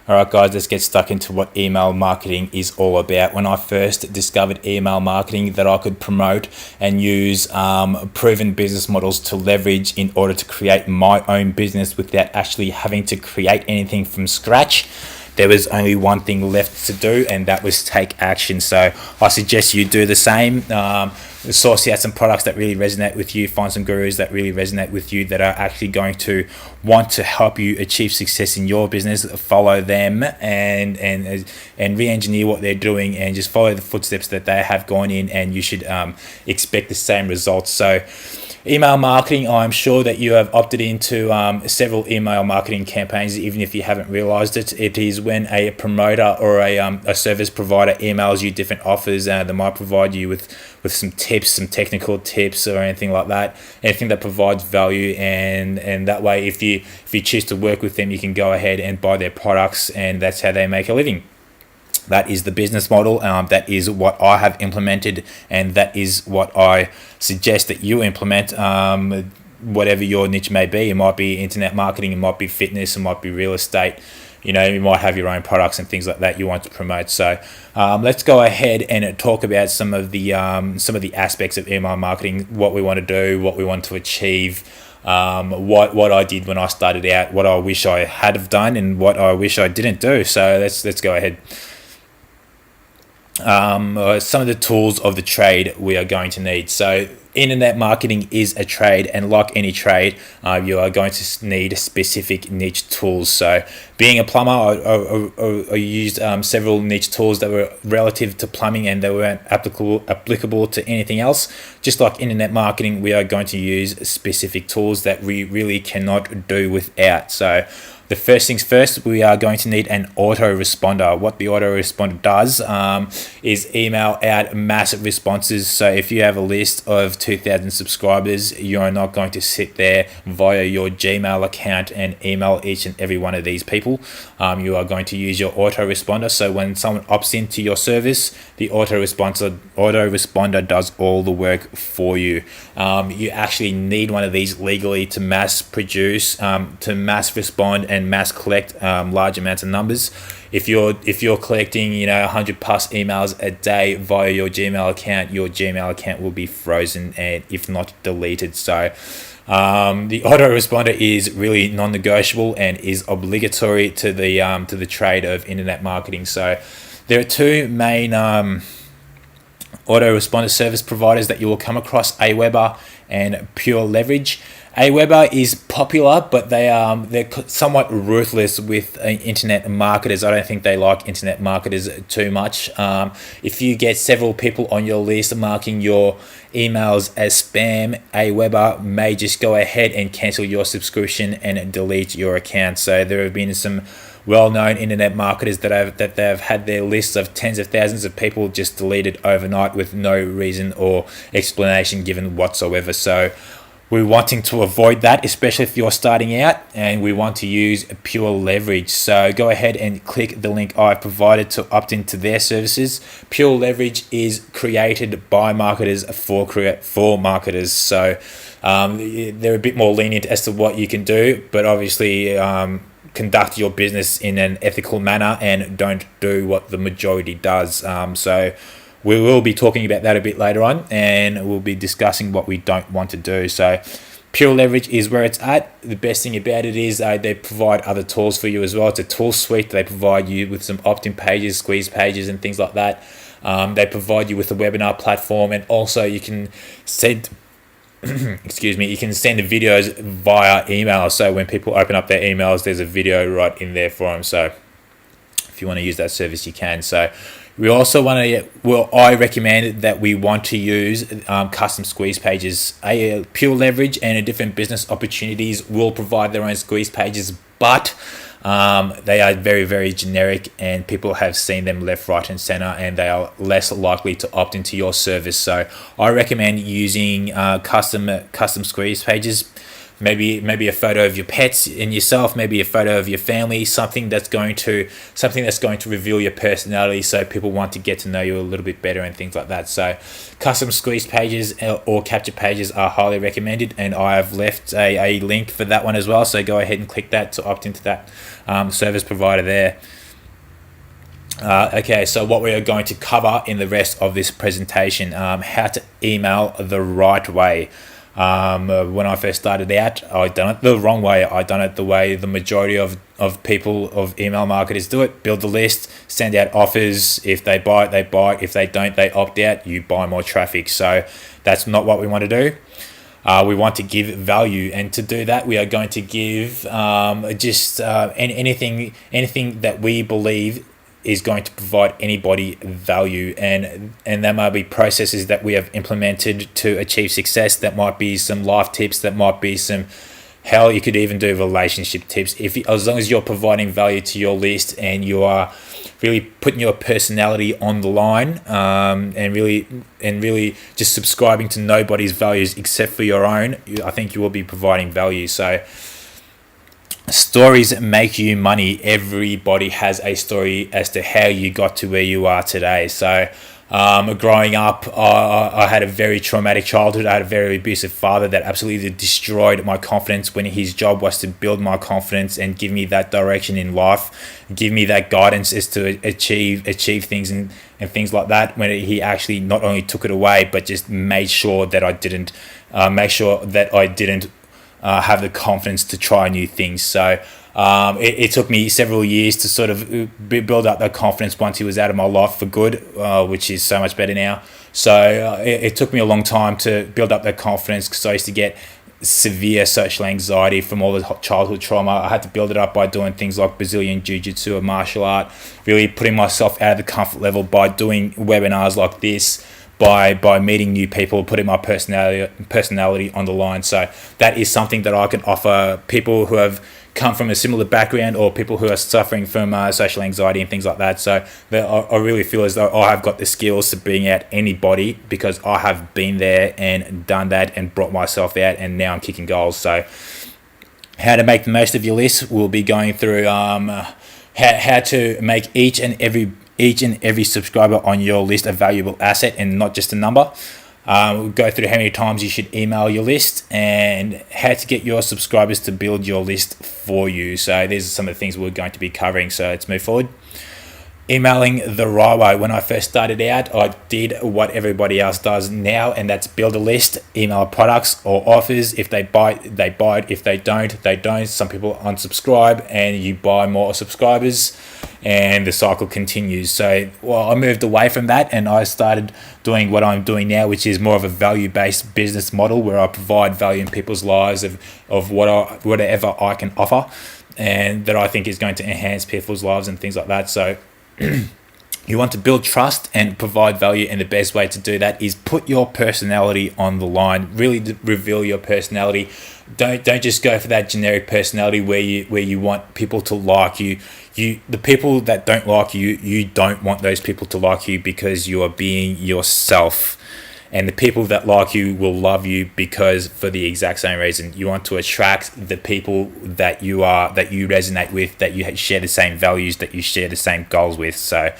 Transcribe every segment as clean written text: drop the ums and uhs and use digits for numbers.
Alright guys, let's get stuck into what email marketing is all about. When I first discovered email marketing, that I could promote and use proven business models to leverage in order to create my own business without actually having to create anything from scratch, there was only one thing left to do, and that was take action. So I suggest you do the same. Source out some products that really resonate with you, find some gurus that really resonate with you, that are actually going to want to help you achieve success in your business. Follow them and re-engineer what they're doing, and just follow the footsteps that they have gone in, and you should expect the same results. So email marketing, I'm sure that you have opted into several email marketing campaigns, even if you haven't realized it. It is when a promoter or a service provider emails you different offers, they might provide you with some tips, some technical tips or anything like that, anything that provides value, and that way if you choose to work with them, you can go ahead and buy their products, and that's how they make a living. That is the business model. That is what I have implemented, and that is what I suggest that you implement. Whatever your niche may be, it might be internet marketing, it might be fitness, it might be real estate. You know, you might have your own products and things like that you want to promote. So let's go ahead and talk about some of the aspects of email marketing, what we want to do, what we want to achieve. What I did when I started out, what I wish I had have done, and what I wish I didn't do. So let's go ahead. Some of the tools of the trade we are going to need. So internet marketing is a trade, and like any trade, you are going to need specific niche tools. So being a plumber, I used several niche tools that were relative to plumbing, and they weren't applicable to anything else. Just like internet marketing, we are going to use specific tools that we really cannot do without. So the first things first, we are going to need an autoresponder. What the autoresponder does is email out massive responses. So if you have a list of 2,000 subscribers, you are not going to sit there via your Gmail account and email each and every one of these people. You are going to use your autoresponder. So when someone opts into your service, the autoresponder does all the work for you. You actually need one of these legally to mass produce, to mass respond and mass collect large amounts of numbers. If you're collecting 100 plus emails a day via your Gmail account will be frozen, and if not deleted. So the autoresponder is really non-negotiable and is obligatory to the trade of internet marketing. So there are two main autoresponder service providers that you will come across: Aweber and Pure Leverage. Aweber is popular, but they're somewhat ruthless with internet marketers. I don't think they like internet marketers too much. If you get several people on your list marking your emails as spam, Aweber may just go ahead and cancel your subscription and delete your account. So there have been some well-known internet marketers that they've had their lists of tens of thousands of people just deleted overnight with no reason or explanation given whatsoever. So we're wanting to avoid that, especially if you're starting out, and we want to use Pure Leverage. So go ahead and click the link I've provided to opt into their services. Pure Leverage is created by marketers for marketers. So they're a bit more lenient as to what you can do, but obviously conduct your business in an ethical manner and don't do what the majority does. So we will be talking about that a bit later on, and we'll be discussing what we don't want to do. So Pure Leverage is where it's at. The best thing about it is they provide other tools for you as well. It's a tool suite. They provide you with some opt-in pages, squeeze pages, and things like that. They provide you with a webinar platform, and also you can send you can send the videos via email. So when people open up their emails, there's a video right in there for them. So if you want to use that service, you can. So we also I recommend that we want to use custom squeeze pages. Pure Leverage and different business opportunities will provide their own squeeze pages, but they are very, very generic, and people have seen them left, right, and center, and they are less likely to opt into your service. So I recommend using custom squeeze pages. maybe a photo of your pets and yourself, maybe a photo of your family, something that's going to reveal your personality, so people want to get to know you a little bit better and things like that. So custom squeeze pages or capture pages are highly recommended, and I have left a link for that one as well, so go ahead and click that to opt into that service provider there. Okay, so what we are going to cover in the rest of this presentation, how to email the right way. When I first started out, I done it the wrong way. I done it the way the majority of people, of email marketers do it. Build a list, send out offers. If they buy it, they buy it. If they don't, they opt out. You buy more traffic. So that's not what we want to do. We want to give value, and to do that, we are going to give anything that we believe is going to provide anybody value, and there might be processes that we have implemented to achieve success. That might be some life tips, that might be some, hell, you could even do relationship tips. As long as you're providing value to your list and you are really putting your personality on the line, and really just subscribing to nobody's values except for your own, I think you will be providing value. So stories make you money. Everybody has a story as to how you got to where you are today. So growing up, I had a very traumatic childhood. I had a very abusive father that absolutely destroyed my confidence, when his job was to build my confidence and give me that direction in life, give me that guidance as to achieve things and things like that, when he actually not only took it away but just made sure that I didn't have the confidence to try new things. So it took me several years to sort of build up that confidence once he was out of my life for good, which is so much better now. So it took me a long time to build up that confidence, because I used to get severe social anxiety from all the childhood trauma. I had to build it up by doing things like Brazilian Jiu-Jitsu, a martial art, really putting myself out of the comfort level by doing webinars like this, by meeting new people, putting my personality on the line. So that is something that I can offer people who have come from a similar background, or people who are suffering from social anxiety and things like that. So I really feel as though I have got the skills to bring out anybody, because I have been there and done that and brought myself out, and now I'm kicking goals. So how to make the most of your list, we'll be going through how to make each and every subscriber on your list a valuable asset and not just a number. We'll go through how many times you should email your list, and how to get your subscribers to build your list for you. So these are some of the things we're going to be covering. So let's move forward. Emailing the right way. When I first started out, I did what everybody else does now, and that's build a list, email products or offers. If they buy it, they buy it. If they don't, they don't. Some people unsubscribe, and you buy more subscribers, and the cycle continues. So I moved away from that, and I started doing what I'm doing now, which is more of a value-based business model, where I provide value in people's lives of whatever I can offer, and that I think is going to enhance people's lives and things like that. So you want to build trust and provide value, and the best way to do that is put your personality on the line. Really reveal your personality. Don't just go for that generic personality where you want people to like you. The people that don't like you, you don't want those people to like you, because you are being yourself. And the people that like you will love you because for the exact same reason. You want to attract the people that you resonate with, that you share the same values, that you share the same goals with. So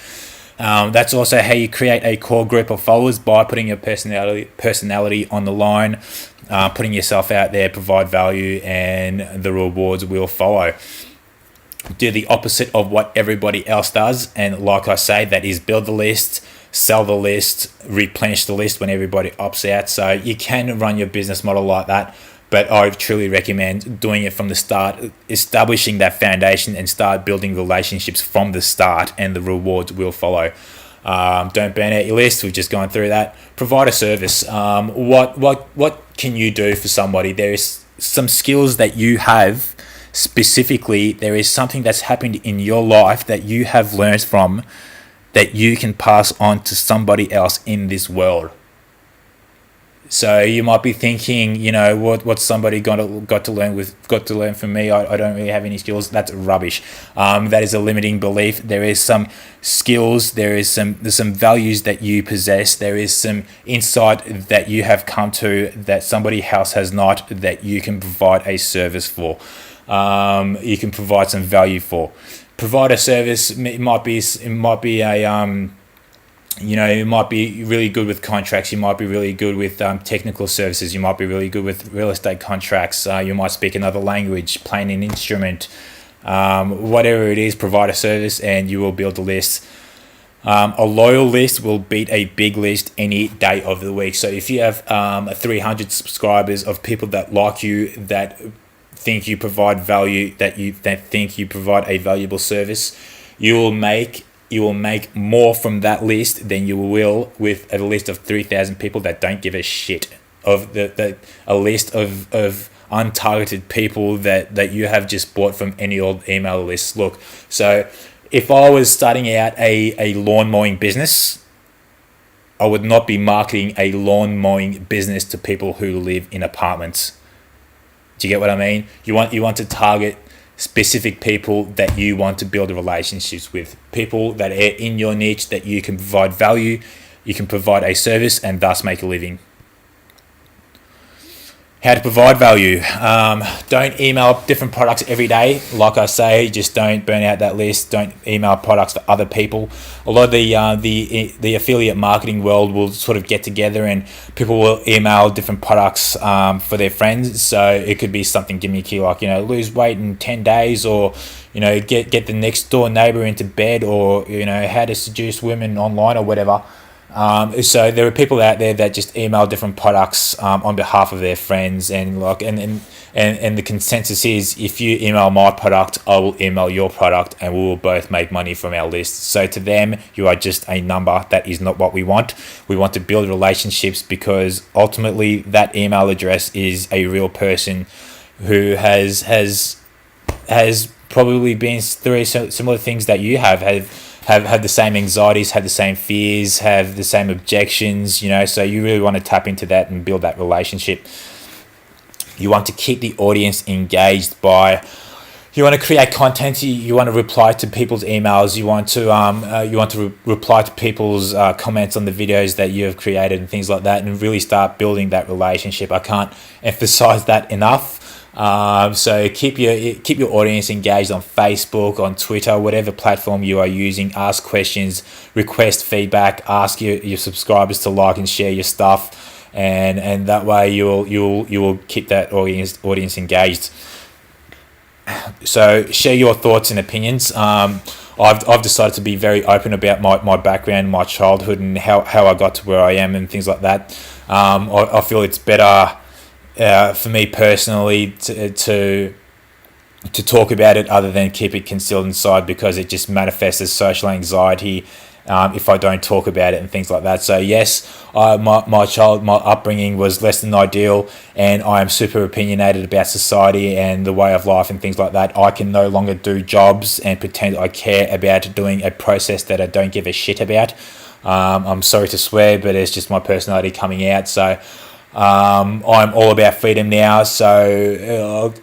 that's also how you create a core group of followers, by putting your personality on the line, putting yourself out there, provide value, and the rewards will follow. Do the opposite of what everybody else does, and like I say, that is build the list, sell the list, replenish the list when everybody opts out. So you can run your business model like that, but I truly recommend doing it from the start, establishing that foundation, and start building relationships from the start, and the rewards will follow. Don't burn out your list. We've just gone through that. Provide a service. What can you do for somebody? There is some skills that you have. Specifically, there is something that's happened in your life that you have learned from, that you can pass on to somebody else in this world. So you might be thinking, what's somebody got to learn from me? I don't really have any skills. That's rubbish. That is a limiting belief. There is some skills. There's some values that you possess. There is some insight that you have come to that somebody else has not. That you can provide a service for. You can provide some value for. Provide a service. It might be a you might be really good with contracts. You might be really good with technical services. You might be really good with real estate contracts. You might speak another language, playing an instrument, whatever it is. Provide a service, and you will build a list. A loyal list will beat a big list any day of the week. So if you have 300 subscribers of people that like you, that think you provide value, that think you provide a valuable service, you will make more from that list than you will with a list of 3,000 people that don't give a shit. A list of untargeted people that you have just bought from any old email list. Look, so if I was starting out a lawn mowing business, I would not be marketing a lawn mowing business to people who live in apartments. Do you get what I mean? You want to target specific people that you want to build relationships with, people that are in your niche, that you can provide value, you can provide a service, and thus make a living. How to provide value. Don't email different products every day. Like I say, just don't burn out that list. Don't email products for other people. A lot of the affiliate marketing world will sort of get together and people will email different products for their friends. So it could be something gimmicky like, lose weight in 10 days, or get the next door neighbor into bed, or how to seduce women online, or whatever. So there are people out there that just email different products on behalf of their friends, and the consensus is, if you email my product, I will email your product, and we will both make money from our list. So to them, you are just a number. That is not what we want. We want to build relationships, because ultimately that email address is a real person who has probably been through similar things that you have the same anxieties, have the same fears, have the same objections, so you really want to tap into that and build that relationship. You want to keep the audience engaged you want to create content, you want to reply to people's emails, you want to reply to people's comments on the videos that you have created and things like that, and really start building that relationship. I can't emphasize that enough. So keep your audience engaged on Facebook, on Twitter, whatever platform you are using. Ask questions, request feedback, ask your subscribers to like and share your stuff, and that way you will keep that audience engaged. So share your thoughts and opinions. I've decided to be very open about my background, my childhood, and how I got to where I am and things like that. I feel it's better for me personally to talk about it, other than keep it concealed inside, because it just manifests as social anxiety if I don't talk about it and things like that. So yes, my upbringing was less than ideal, and I am super opinionated about society and the way of life and things like that. I can no longer do jobs and pretend I care about doing a process that I don't give a shit about. I'm sorry to swear, but it's just my personality coming out. So I'm all about freedom now. So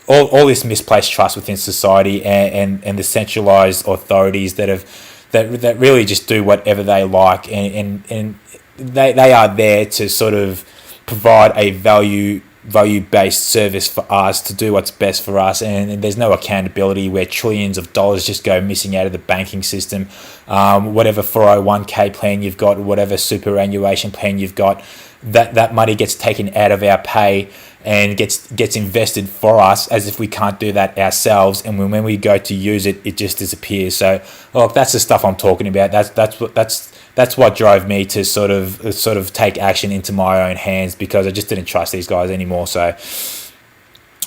all this misplaced trust within society and the centralized authorities that really just do whatever they like, and they are there to sort of provide a value-based service for us, to do what's best for us, and there's no accountability, where trillions of dollars just go missing out of the banking system. Whatever 401k plan you've got, whatever superannuation plan you've got, that money gets taken out of our pay and gets invested for us, as if we can't do that ourselves, and when we go to use it, it just disappears. So that's the stuff I'm talking about. That's what drove me to sort of take action into my own hands, because I just didn't trust these guys anymore. So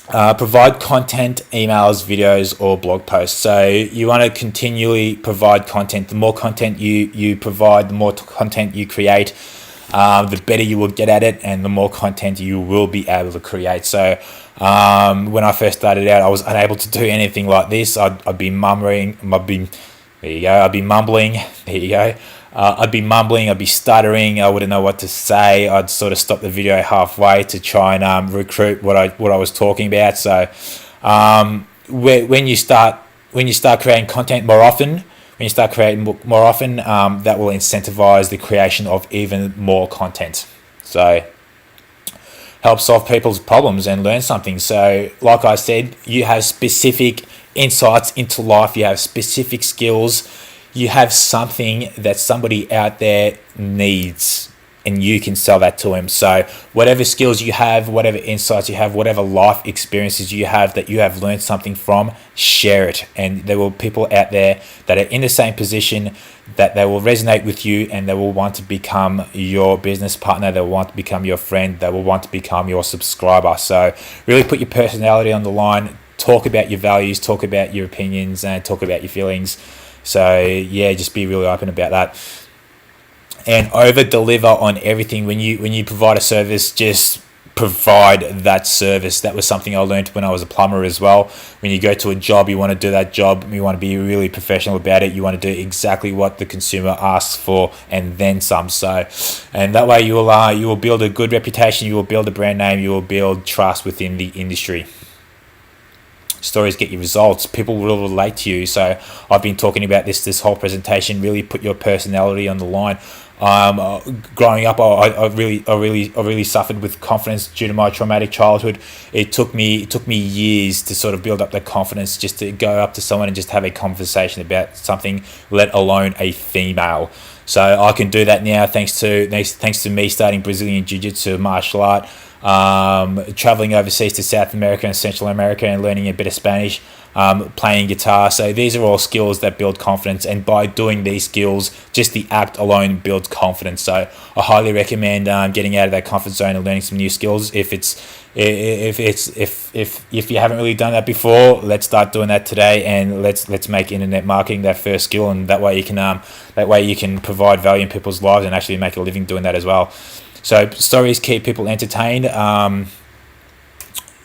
provide content, emails, videos, or blog posts. So you want to continually provide content. The more content you provide, the more content you create, the better you will get at it, and the more content you will be able to create. So when I first started out, I was unable to do anything like this. I'd be mumbling. There you go. I'd be mumbling. There you go. I'd be mumbling, I'd be stuttering, I wouldn't know what to say. I'd sort of stop the video halfway to try and recruit what I was talking about. So when you start creating content more often, that will incentivize the creation of even more content. So help solve people's problems and learn something. So like I said, you have specific insights into life, you have specific skills, you have something that somebody out there needs, and you can sell that to them. So whatever skills you have, whatever insights you have, whatever life experiences you have that you have learned something from, share it. And there will be people out there that are in the same position, that they will resonate with you, and they will want to become your business partner, they will want to become your friend, they will want to become your subscriber. So really put your personality on the line, talk about your values, talk about your opinions, and talk about your feelings. So yeah, just be really open about that, and over deliver on everything. When you provide a service, just provide that service. That was something I learned when I was a plumber as well. When you go to a job, you want to do that job, you want to be really professional about it, you want to do exactly what the consumer asks for and then some. So, and that way you will build a good reputation, you will build a brand name, you will build trust within the industry. Stories get you results. People will relate to you. So I've been talking about this whole presentation. Really put your personality on the line. Growing up, I really suffered with confidence due to my traumatic childhood. It took me years to sort of build up that confidence, just to go up to someone and just have a conversation about something, let alone a female. So I can do that now thanks to me starting Brazilian Jiu-Jitsu martial art, traveling overseas to South America and Central America and learning a bit of Spanish, playing guitar. So these are all skills that build confidence, and by doing these skills, just the act alone builds confidence. So I highly recommend getting out of that comfort zone and learning some new skills. If you haven't really done that before, let's start doing that today, and let's make internet marketing that first skill, and that way you can provide value in people's lives and actually make a living doing that as well. So stories keep people entertained.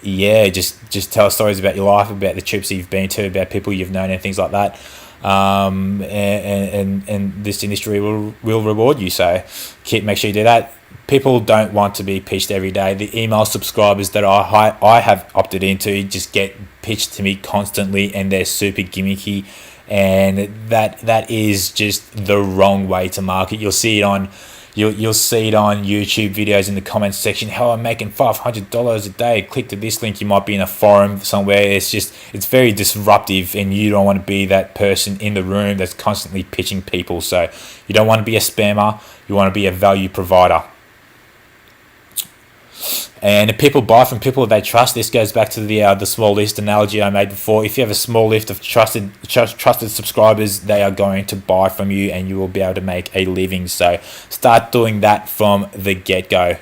Just tell stories about your life, about the trips that you've been to, about people you've known, and things like that. And this industry will reward you. So make sure you do that. People don't want to be pitched every day. The email subscribers that I have opted into just get pitched to me constantly, and they're super gimmicky, and that is just the wrong way to market. You'll see it on YouTube videos in the comments section. How I'm making $500 a day. Click to this link. You might be in a forum somewhere. It's very disruptive, and you don't want to be that person in the room that's constantly pitching people. So you don't want to be a spammer. You want to be a value provider. And if people buy from people they trust, this goes back to the small list analogy I made before. If you have a small list of trusted subscribers, they are going to buy from you, and you will be able to make a living. So start doing that from the get-go.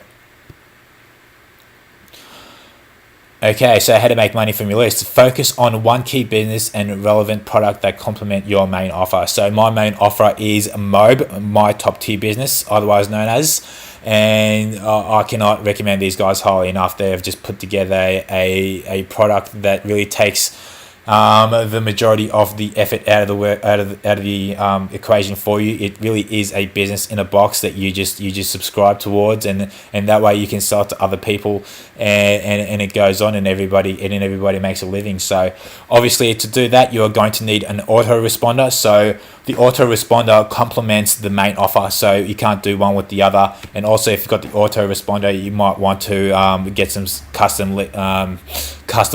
Okay, so how to make money from your list. Focus on one key business and relevant product that complement your main offer. So my main offer is Mobe, my top tier business, otherwise known as, and I cannot recommend these guys highly enough. They've just put together a product that really takes the majority of the effort out of the equation for you. It really is a business in a box that you just subscribe towards, and that way you can sell it to other people, and it goes on, and everybody makes a living. So obviously to do that, you are going to need an autoresponder. So the autoresponder complements the main offer, so you can't do one with the other. And also, if you've got the autoresponder, you might want to get some custom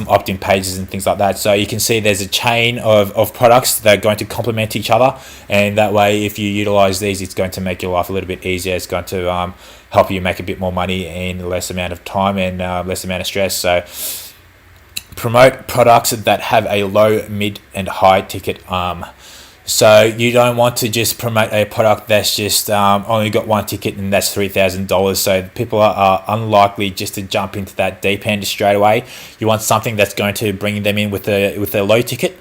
opt-in pages and things like that. So you can see there's a chain of products that are going to complement each other, and that way if you utilize these, it's going to make your life a little bit easier. It's going to help you make a bit more money in less amount of time and less amount of stress. So promote products that have a low, mid and high ticket. So you don't want to just promote a product that's just only got one ticket and that's $3,000. So people are unlikely just to jump into that deep end straight away. You want something that's going to bring them in with a low ticket.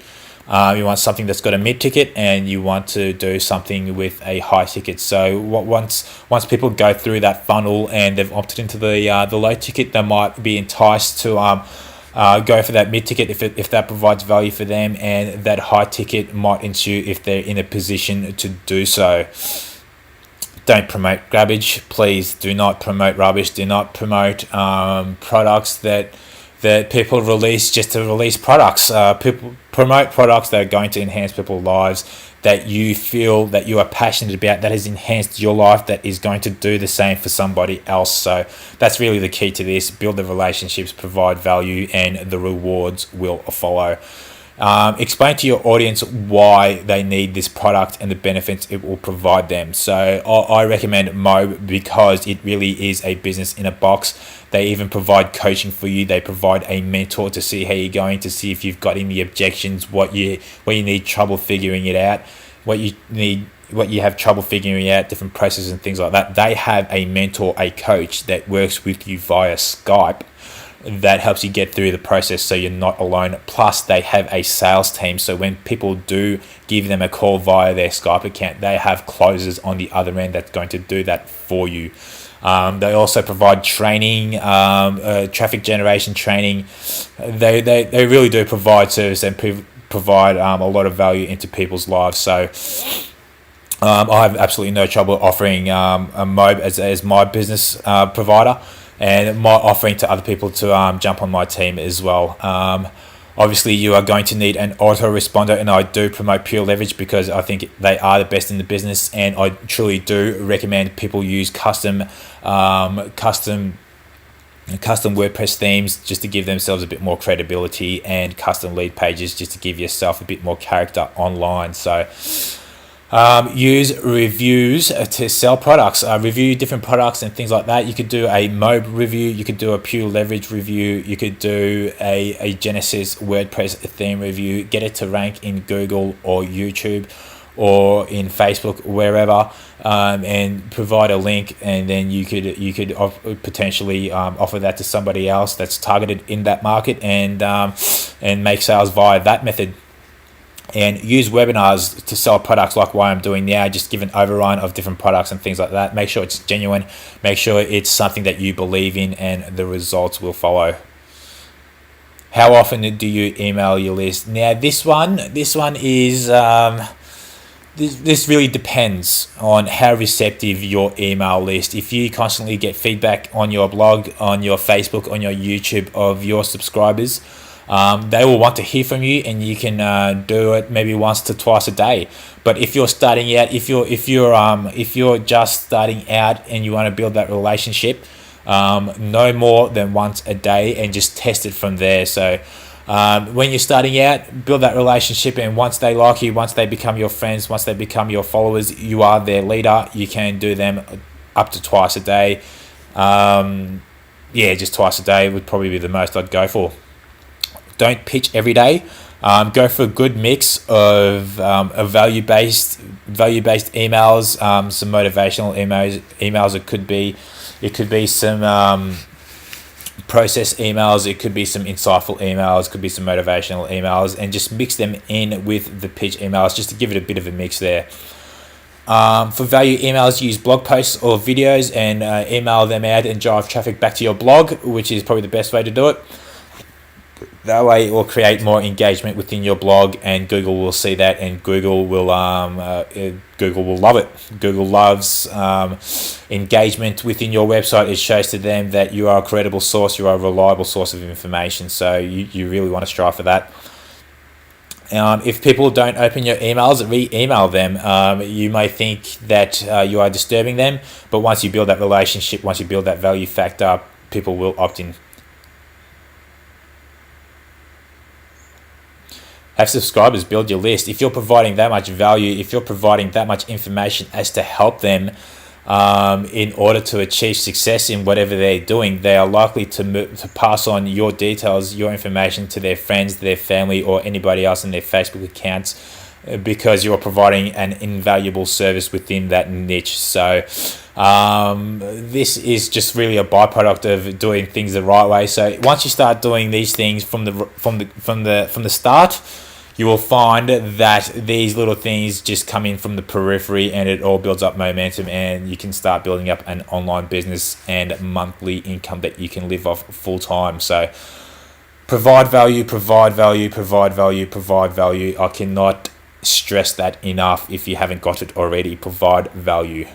You want something that's got a mid ticket, and you want to do something with a high ticket. So once people go through that funnel and they've opted into the low ticket, they might be enticed to go for that mid ticket if that provides value for them, and that high ticket might ensue if they're in a position to do so. don't promote garbage. Please do not promote rubbish. Do not promote products that people release just to release products. People promote products that are going to enhance people's lives, that you feel that you are passionate about, that has enhanced your life, that is going to do the same for somebody else. So that's really the key to this. Build the relationships, provide value, and the rewards will follow. Explain to your audience why they need this product and the benefits it will provide them. So I recommend Mobe because it really is a business in a box. They even provide coaching for you. They provide a mentor to see how you're going, to see if you've got any objections, what you need trouble figuring it out, what you have trouble figuring out, different processes and things like that. They have a mentor, a coach that works with you via Skype, that helps you get through the process so you're not alone. Plus, they have a sales team, so when people do give them a call via their Skype account, they have closers on the other end that's going to do that for you. They also provide training, traffic generation training. They really do provide service and provide a lot of value into people's lives. So I have absolutely no trouble offering a Mobe as my business provider, and my offering to other people to jump on my team as well. Obviously, you are going to need an autoresponder, and I do promote Pure Leverage because I think they are the best in the business, and I truly do recommend people use custom WordPress themes just to give themselves a bit more credibility, and custom lead pages just to give yourself a bit more character online. So use reviews to sell products, review different products and things like that. You could do a Mobe review, you could do a Pure Leverage review, you could do a Genesis WordPress theme review, get it to rank in Google or YouTube or in Facebook, wherever, and provide a link, and then you could potentially offer that to somebody else that's targeted in that market, and make sales via that method. And use webinars to sell products like what I'm doing now. Just give an overrun of different products and things like that. Make sure it's genuine. Make sure it's something that you believe in, and the results will follow. How often do you email your list? Now, this one is this really depends on how receptive your email list. If you constantly get feedback on your blog, on your Facebook, on your YouTube of your subscribers, they will want to hear from you, and you can do it maybe once to twice a day. But if you're starting out, if you're just starting out and you want to build that relationship, no more than once a day, and just test it from there. So when you're starting out, build that relationship, and once they like you, once they become your friends, once they become your followers, you are their leader. You can do them up to twice a day. Just twice a day would probably be the most I'd go for. Don't pitch every day. Go for a good mix of value-based emails, some motivational emails. It could be some process emails. It could be some insightful emails. It could be some motivational emails, and just mix them in with the pitch emails just to give it a bit of a mix there. For value emails, use blog posts or videos and email them out and drive traffic back to your blog, which is probably the best way to do it. That way it will create more engagement within your blog, and Google will see that, and Google will love it. Google loves engagement within your website. It shows to them that you are a credible source, you are a reliable source of information. So you really want to strive for that. If people don't open your emails, re-email them. You may think that you are disturbing them, but once you build that relationship, once you build that value factor, people will opt in. Have subscribers, build your list. If you're providing that much value, if you're providing that much information as to help them in order to achieve success in whatever they're doing, they are likely to pass on your details, your information to their friends, their family, or anybody else in their Facebook accounts, because you're providing an invaluable service within that niche. So this is just really a byproduct of doing things the right way. So once you start doing these things from the start, you will find that these little things just come in from the periphery, and it all builds up momentum, and you can start building up an online business and monthly income that you can live off full time. So provide value, provide value, provide value, provide value. I cannot stress that enough. If you haven't got it already, provide value.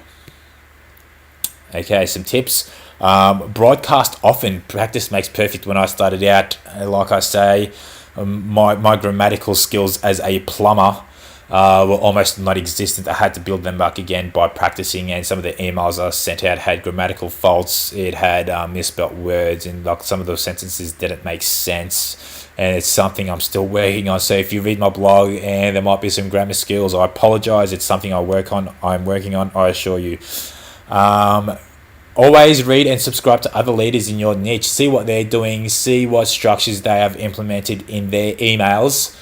Okay, some tips. Broadcast often. Practice makes perfect. When I started out, like I say, my grammatical skills as a plumber were almost non-existent. I had to build them back again by practicing, and some of the emails I sent out had grammatical faults. It had misspelt words, and like some of those sentences didn't make sense. And it's something I'm still working on. So if you read my blog and there might be some grammar skills, I apologize. It's something I'm working on, I assure you. Always read and subscribe to other leaders in your niche. See what they're doing, see what structures they have implemented in their emails,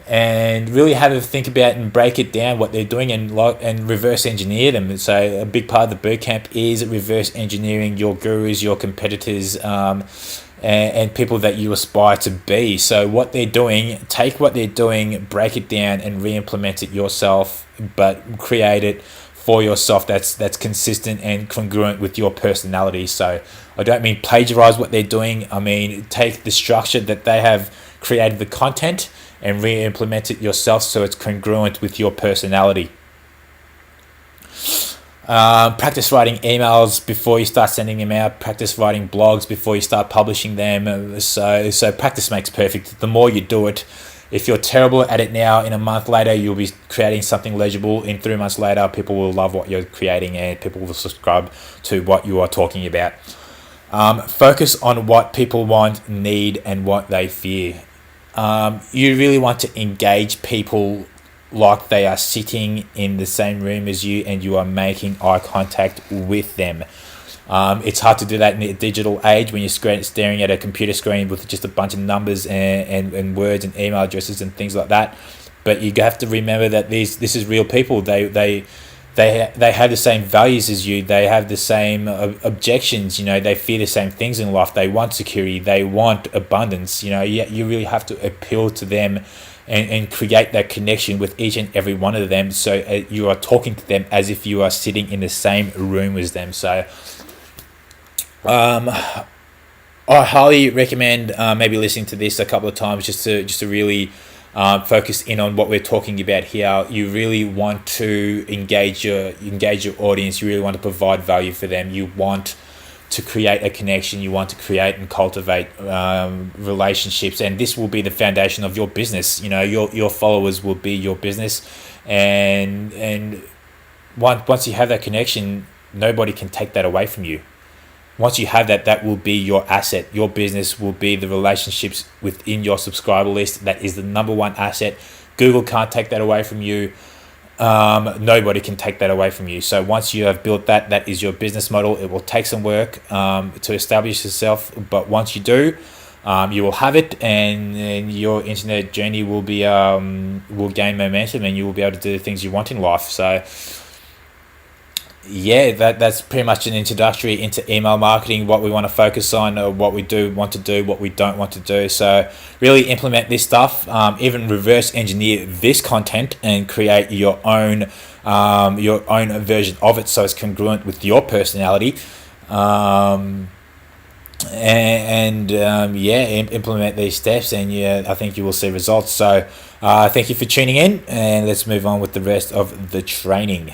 and really have a think about and break it down what they're doing, and reverse engineer them. So a big part of the bootcamp is reverse engineering your gurus, your competitors, and people that you aspire to be. So what they're doing, take what they're doing, break it down, and re-implement it yourself, but create it for yourself that's consistent and congruent with your personality. So I don't mean plagiarize what they're doing. I mean take the structure that they have created, the content, and re-implement it yourself so it's congruent with your personality. Practice writing emails before you start sending them out. Practice writing blogs before you start publishing them. So practice makes perfect. The more you do it, if you're terrible at it now, in a month later, you'll be creating something legible. In 3 months later, people will love what you're creating, and people will subscribe to what you are talking about. Focus on what people want, need, and what they fear. You really want to engage people like they are sitting in the same room as you, and you are making eye contact with them. It's hard to do that in the digital age when you're staring at a computer screen with just a bunch of numbers and words and email addresses and things like that. But you have to remember that this is real people. They have the same values as you. They have the same objections. They fear the same things in life. They want security. They want abundance. You really have to appeal to them and create that connection with each and every one of them. So you are talking to them as if you are sitting in the same room as them. So I highly recommend maybe listening to this a couple of times just to really focus in on what we're talking about here. You really want to engage your audience. You really want to provide value for them. You want to create a connection. You want to create and cultivate relationships, and this will be the foundation of your business. Your followers will be your business, and once you have that connection, nobody can take that away from you. Once you have that will be your asset. Your business will be the relationships within your subscriber list. That is the number one asset. Google can't take that away from you. Nobody can take that away from you. So once you have built that is your business model. It will take some work to establish yourself, but once you do, you will have it, and your internet journey will gain momentum, and you will be able to do the things you want in life. So yeah, that's pretty much an introductory into email marketing, what we want to focus on, what we want to do, what we don't want to do. So really implement this stuff, even reverse engineer this content and create your own version of it so it's congruent with your personality. Implement these steps, and I think you will see results. So thank you for tuning in, and let's move on with the rest of the training.